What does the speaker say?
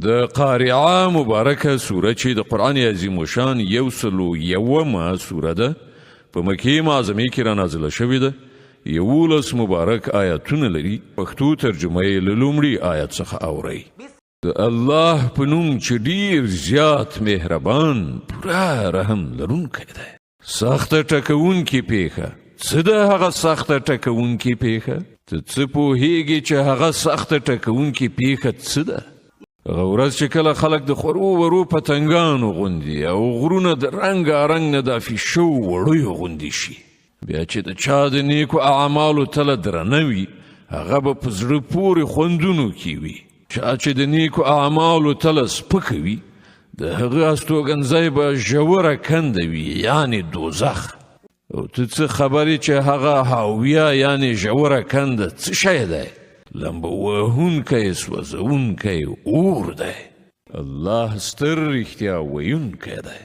د قارعه مبارکه سوره چې د قرآن عظیم الشان 101 سوره ده په مکې معظمې کې را نازله شوې ده. 11 مبارک آیاتونه لري. پښتو ترجمه یې له لومړي آیت څخه اورئ. د الله په نوم چې ډېر زیات مهربان پوره رحم لرونکی دی. سخته ټکوونکې پیښه. څه ده هغه سخته ټکوونکې پیښه؟ ته څه پوهېږې چې هغه سخته ټکوونکې پیښه څه ده؟ هغه ورځ چې کله خلک د خورو ورو پتنګانو غوندي او غرونه د رنګارنګ نه دافي شوو وړیو غوندي شي. بیا چې د چا د نیکو اعمالو تله درنه وي هغه به په زړه پورې خوندونو کې وي. چا چې د نیکو اعمالو تله سپکه وي د هغه استوګنځی به ژوره کنده وي یعنې دوزخ. او ته څه خبرې چې هغه هاویه یعنې ژوره کنده څه شی دی؟ لمبه وهونکی سوځونکی اور دی. الله ستر رښتیا ویونکی دی.